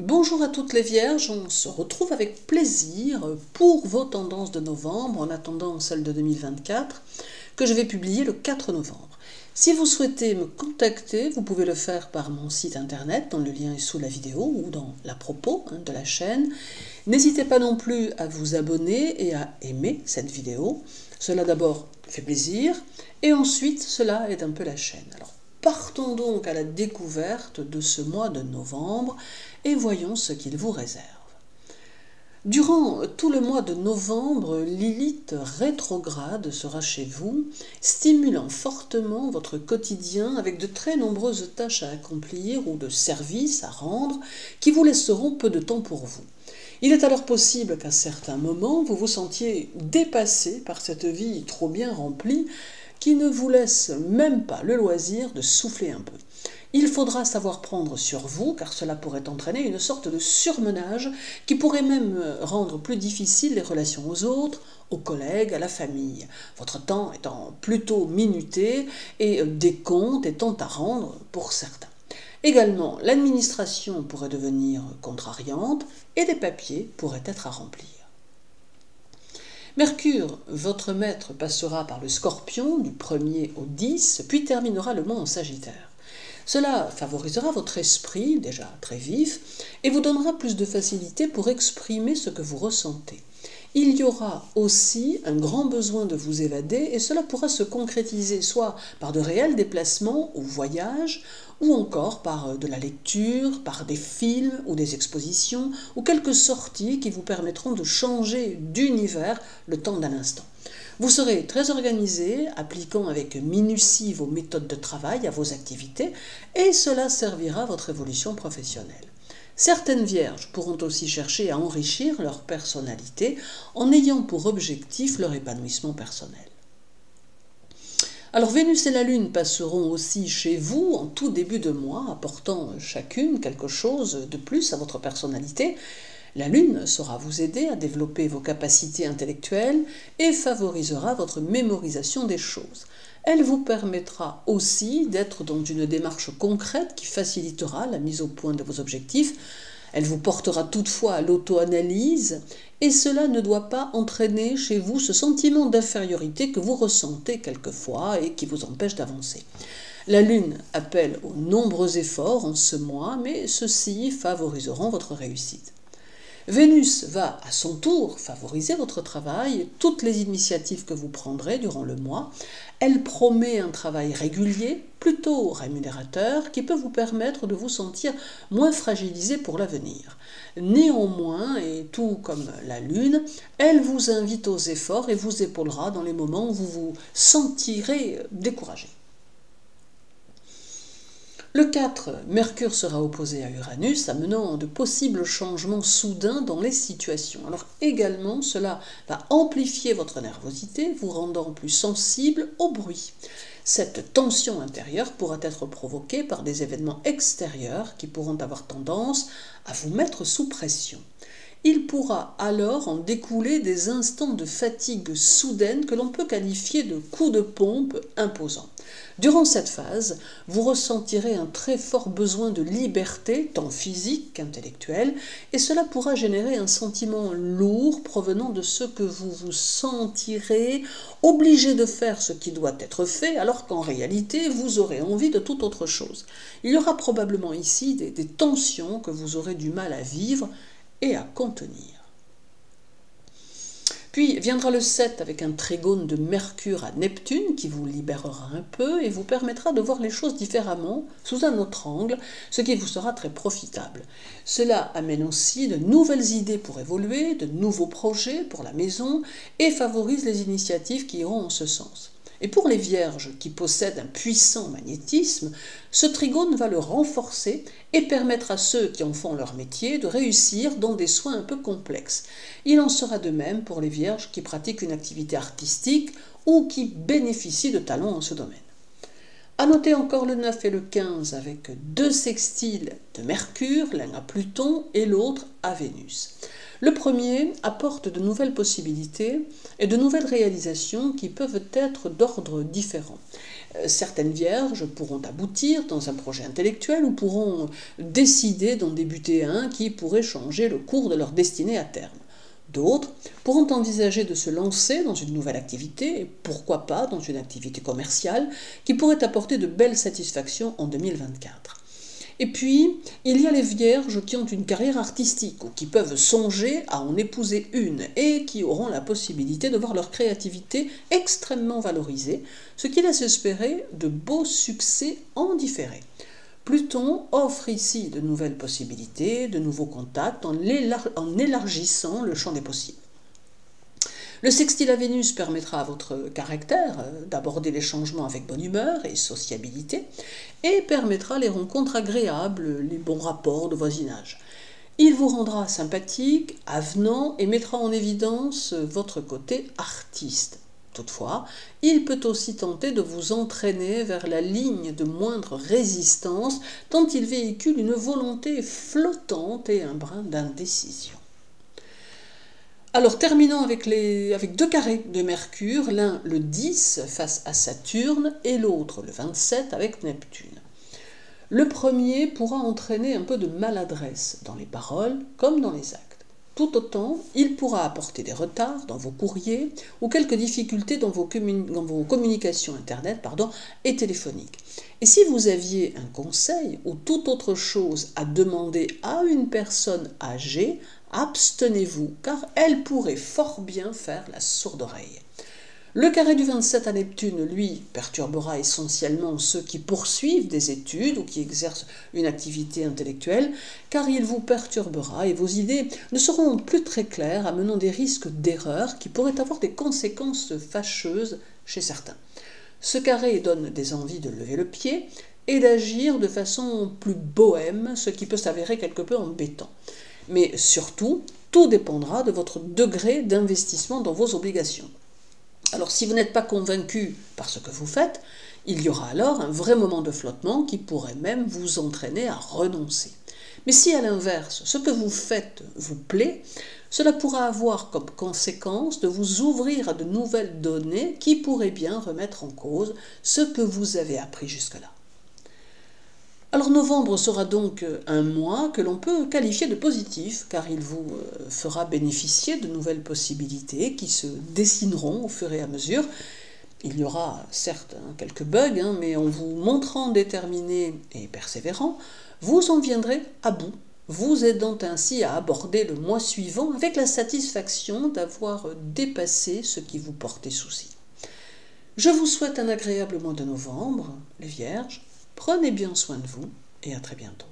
Bonjour à toutes les vierges, on se retrouve avec plaisir pour vos tendances de novembre, en attendant celles de 2024, que je vais publier le 4 novembre. Si vous souhaitez me contacter, vous pouvez le faire par mon site internet, dont le lien est sous la vidéo, ou dans la propos de la chaîne. N'hésitez pas non plus à vous abonner et à aimer cette vidéo. Cela d'abord fait plaisir, et ensuite cela aide un peu la chaîne. Alors, partons donc à la découverte de ce mois de novembre et voyons ce qu'il vous réserve. Durant tout le mois de novembre, Lilith rétrograde sera chez vous, stimulant fortement votre quotidien avec de très nombreuses tâches à accomplir ou de services à rendre qui vous laisseront peu de temps pour vous. Il est alors possible qu'à certains moments, vous vous sentiez dépassé par cette vie trop bien remplie qui ne vous laisse même pas le loisir de souffler un peu. Il faudra savoir prendre sur vous, car cela pourrait entraîner une sorte de surmenage qui pourrait même rendre plus difficiles les relations aux autres, aux collègues, à la famille, votre temps étant plutôt minuté et des comptes étant à rendre pour certains. Également, l'administration pourrait devenir contrariante et des papiers pourraient être à remplir. Mercure, votre maître, passera par le Scorpion du 1er au 10, puis terminera le mois en Sagittaire. Cela favorisera votre esprit, déjà très vif, et vous donnera plus de facilité pour exprimer ce que vous ressentez. Il y aura aussi un grand besoin de vous évader, et cela pourra se concrétiser soit par de réels déplacements ou voyages, ou encore par de la lecture, par des films ou des expositions, ou quelques sorties qui vous permettront de changer d'univers le temps d'un instant. Vous serez très organisé, appliquant avec minutie vos méthodes de travail à vos activités, et cela servira à votre évolution professionnelle. Certaines vierges pourront aussi chercher à enrichir leur personnalité en ayant pour objectif leur épanouissement personnel. Alors Vénus et la Lune passeront aussi chez vous en tout début de mois, apportant chacune quelque chose de plus à votre personnalité. La Lune saura vous aider à développer vos capacités intellectuelles et favorisera votre mémorisation des choses. Elle vous permettra aussi d'être dans une démarche concrète qui facilitera la mise au point de vos objectifs. Elle vous portera toutefois à l'auto-analyse et cela ne doit pas entraîner chez vous ce sentiment d'infériorité que vous ressentez quelquefois et qui vous empêche d'avancer. La Lune appelle aux nombreux efforts en ce mois, mais ceux-ci favoriseront votre réussite. Vénus va à son tour favoriser votre travail, toutes les initiatives que vous prendrez durant le mois. Elle promet un travail régulier, plutôt rémunérateur, qui peut vous permettre de vous sentir moins fragilisé pour l'avenir. Néanmoins, et tout comme la Lune, elle vous invite aux efforts et vous épaulera dans les moments où vous vous sentirez découragé. Le 4, Mercure sera opposé à Uranus, amenant de possibles changements soudains dans les situations. Alors également, cela va amplifier votre nervosité, vous rendant plus sensible au bruit. Cette tension intérieure pourra être provoquée par des événements extérieurs qui pourront avoir tendance à vous mettre sous pression. Il pourra alors en découler des instants de fatigue soudaine que l'on peut qualifier de coups de pompe imposants. Durant cette phase, vous ressentirez un très fort besoin de liberté, tant physique qu'intellectuelle, et cela pourra générer un sentiment lourd provenant de ce que vous vous sentirez obligé de faire ce qui doit être fait, alors qu'en réalité, vous aurez envie de toute autre chose. Il y aura probablement ici des tensions que vous aurez du mal à vivre et à contenir. Puis viendra le 7 avec un trigone de Mercure à Neptune qui vous libérera un peu et vous permettra de voir les choses différemment, sous un autre angle, ce qui vous sera très profitable. Cela amène aussi de nouvelles idées pour évoluer, de nouveaux projets pour la maison et favorise les initiatives qui iront en ce sens. Et pour les vierges qui possèdent un puissant magnétisme, ce trigone va le renforcer et permettre à ceux qui en font leur métier de réussir dans des soins un peu complexes. Il en sera de même pour les vierges qui pratiquent une activité artistique ou qui bénéficient de talents en ce domaine. À noter encore le 9 et le 15 avec deux sextiles de Mercure, l'un à Pluton et l'autre à Vénus. Le premier apporte de nouvelles possibilités et de nouvelles réalisations qui peuvent être d'ordre différent. Certaines vierges pourront aboutir dans un projet intellectuel ou pourront décider d'en débuter un qui pourrait changer le cours de leur destinée à terme. D'autres pourront envisager de se lancer dans une nouvelle activité, et pourquoi pas dans une activité commerciale, qui pourrait apporter de belles satisfactions en 2024. Et puis, il y a les vierges qui ont une carrière artistique ou qui peuvent songer à en épouser une et qui auront la possibilité de voir leur créativité extrêmement valorisée, ce qui laisse espérer de beaux succès en différé. Pluton offre ici de nouvelles possibilités, de nouveaux contacts en élargissant le champ des possibles. Le sextile à Vénus permettra à votre caractère d'aborder les changements avec bonne humeur et sociabilité et permettra les rencontres agréables, les bons rapports de voisinage. Il vous rendra sympathique, avenant et mettra en évidence votre côté artiste. Toutefois, il peut aussi tenter de vous entraîner vers la ligne de moindre résistance tant il véhicule une volonté flottante et un brin d'indécision. Alors terminons avec deux carrés de Mercure, l'un le 10 face à Saturne et l'autre le 27 avec Neptune. Le premier pourra entraîner un peu de maladresse dans les paroles comme dans les actes. Tout autant, il pourra apporter des retards dans vos courriers ou quelques difficultés dans vos communications Internet et téléphoniques. Et si vous aviez un conseil ou toute autre chose à demander à une personne âgée, abstenez-vous, car elle pourrait fort bien faire la sourde oreille. Le carré du 27 à Neptune, lui, perturbera essentiellement ceux qui poursuivent des études ou qui exercent une activité intellectuelle, car il vous perturbera et vos idées ne seront plus très claires, amenant des risques d'erreur qui pourraient avoir des conséquences fâcheuses chez certains. Ce carré donne des envies de lever le pied et d'agir de façon plus bohème, ce qui peut s'avérer quelque peu embêtant. Mais surtout, tout dépendra de votre degré d'investissement dans vos obligations. Alors si vous n'êtes pas convaincu par ce que vous faites, il y aura alors un vrai moment de flottement qui pourrait même vous entraîner à renoncer. Mais si à l'inverse, ce que vous faites vous plaît, cela pourra avoir comme conséquence de vous ouvrir à de nouvelles données qui pourraient bien remettre en cause ce que vous avez appris jusque-là. Alors novembre sera donc un mois que l'on peut qualifier de positif, car il vous fera bénéficier de nouvelles possibilités qui se dessineront au fur et à mesure. Il y aura certes quelques bugs, mais en vous montrant déterminé et persévérant, vous en viendrez à bout, vous aidant ainsi à aborder le mois suivant avec la satisfaction d'avoir dépassé ce qui vous portait souci. Je vous souhaite un agréable mois de novembre, les Vierges. Prenez bien soin de vous et à très bientôt.